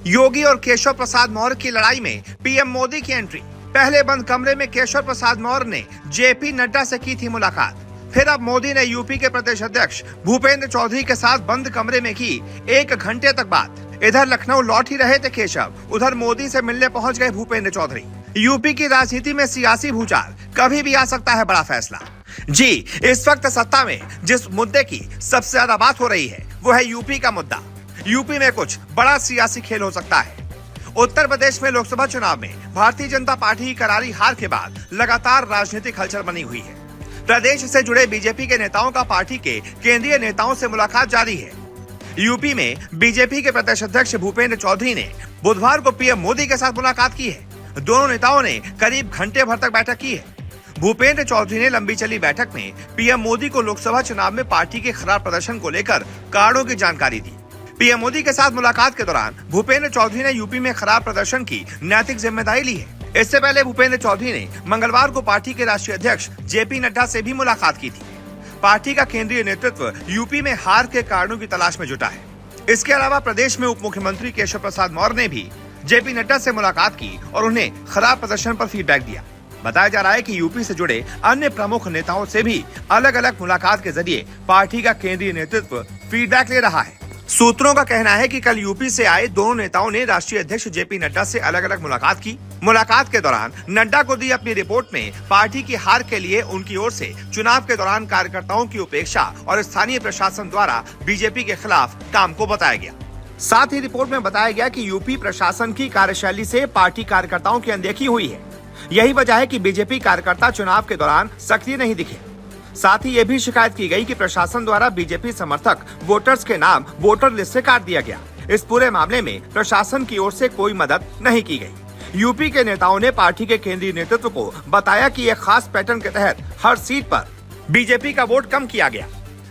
योगी और केशव प्रसाद मौर्य की लड़ाई में पीएम मोदी की एंट्री। पहले बंद कमरे में केशव प्रसाद मौर्य ने जेपी नड्डा से की थी मुलाकात। फिर अब मोदी ने यूपी के प्रदेश अध्यक्ष भूपेंद्र चौधरी के साथ बंद कमरे में की 1 घंटे तक बात। इधर लखनऊ लौट ही रहे थे केशव, उधर मोदी से मिलने पहुंच गए भूपेंद्र चौधरी। यूपी की राजनीति में सियासी भूचाल, कभी भी आ सकता है बड़ा फैसला। जी, इस वक्त सत्ता में जिस मुद्दे की सबसे ज्यादा बात हो रही है वो है यूपी का मुद्दा। यूपी में कुछ बड़ा सियासी खेल हो सकता है। उत्तर प्रदेश में लोकसभा चुनाव में भारतीय जनता पार्टी की करारी हार के बाद लगातार राजनीतिक हलचल बनी हुई है। प्रदेश से जुड़े बीजेपी के नेताओं का पार्टी के केंद्रीय नेताओं से मुलाकात जारी है। यूपी में बीजेपी के प्रदेश अध्यक्ष भूपेंद्र चौधरी ने बुधवार को पीएम मोदी के साथ मुलाकात की है। दोनों नेताओं ने करीब घंटे भर तक बैठक की है। भूपेंद्र चौधरी ने लंबी चली बैठक में पीएम मोदी को लोकसभा चुनाव में पार्टी के खराब प्रदर्शन को लेकर कारणों की जानकारी दी। पीएम मोदी के साथ मुलाकात के दौरान भूपेंद्र चौधरी ने यूपी में खराब प्रदर्शन की नैतिक जिम्मेदारी ली है। इससे पहले भूपेंद्र चौधरी ने मंगलवार को पार्टी के राष्ट्रीय अध्यक्ष जेपी नड्डा से भी मुलाकात की थी। पार्टी का केंद्रीय नेतृत्व यूपी में हार के कारणों की तलाश में जुटा है। इसके अलावा प्रदेश में उप मुख्यमंत्री केशव प्रसाद मौर्य ने भी जेपी नड्डा से मुलाकात की और उन्हें खराब प्रदर्शन पर फीडबैक दिया। बताया जा रहा है कि यूपी से जुड़े अन्य प्रमुख नेताओं से भी अलग अलग मुलाकात के जरिए पार्टी का केंद्रीय नेतृत्व फीडबैक ले रहा है। सूत्रों का कहना है कि कल यूपी से आए दोनों नेताओं ने राष्ट्रीय अध्यक्ष जेपी नड्डा से अलग अलग मुलाकात की। मुलाकात के दौरान नड्डा को दी अपनी रिपोर्ट में पार्टी की हार के लिए उनकी ओर से चुनाव के दौरान कार्यकर्ताओं की उपेक्षा और स्थानीय प्रशासन द्वारा बीजेपी के खिलाफ काम को बताया गया। साथ ही रिपोर्ट में बताया गया कि यूपी प्रशासन की कार्यशैली से पार्टी कार्यकर्ताओं की अनदेखी हुई है। यही वजह है कि बीजेपी कार्यकर्ता चुनाव के दौरान सक्रिय नहीं दिखे। साथ ही ये भी शिकायत की गई कि प्रशासन द्वारा बीजेपी समर्थक वोटर्स के नाम वोटर लिस्ट से काट दिया गया। इस पूरे मामले में प्रशासन की ओर से कोई मदद नहीं की गई। यूपी के नेताओं ने पार्टी के केंद्रीय नेतृत्व को बताया कि एक खास पैटर्न के तहत हर सीट पर बीजेपी का वोट कम किया गया।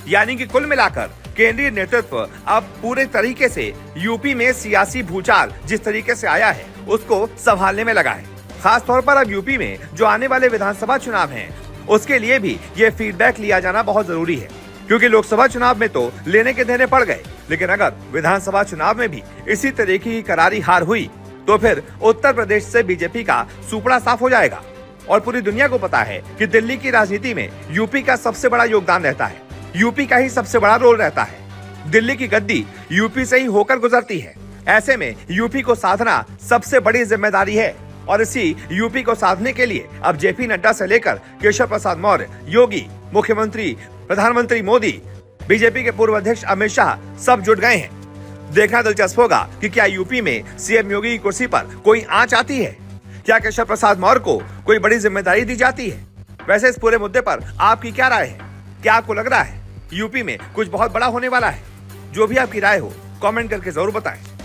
यानी कि कुल मिलाकर केंद्रीय नेतृत्व अब पूरे तरीके से यूपी में सियासी भूचाल जिस तरीके से आया है उसको संभालने में लगा है। खास तौर पर अब यूपी में जो आने वाले विधानसभा चुनाव हैं, उसके लिए भी ये फीडबैक लिया जाना बहुत जरूरी है, क्योंकि लोकसभा चुनाव में तो लेने के देने पड़ गए, लेकिन अगर विधानसभा चुनाव में भी इसी तरीके की करारी हार हुई तो फिर उत्तर प्रदेश से बीजेपी का सुपड़ा साफ हो जाएगा। और पूरी दुनिया को पता है कि दिल्ली की राजनीति में यूपी का सबसे बड़ा योगदान रहता है, यूपी का ही सबसे बड़ा रोल रहता है। दिल्ली की गद्दी यूपी से ही होकर गुजरती है। ऐसे में यूपी को साधना सबसे बड़ी जिम्मेदारी है और इसी यूपी को साधने के लिए अब जेपी नड्डा से लेकर केशव प्रसाद मौर्य, योगी, मुख्यमंत्री, प्रधानमंत्री मोदी, बीजेपी के पूर्व अध्यक्ष अमित शाह सब जुट गए हैं। देखना दिलचस्प होगा कि क्या यूपी में सीएम योगी की कुर्सी पर कोई आंच आती है, क्या केशव प्रसाद मौर्य को कोई बड़ी जिम्मेदारी दी जाती है। वैसे इस पूरे मुद्दे पर आपकी क्या राय है? क्या आपको लग रहा है यूपी में कुछ बहुत बड़ा होने वाला है? जो भी आपकी राय हो कमेंट करके जरूर बताएं।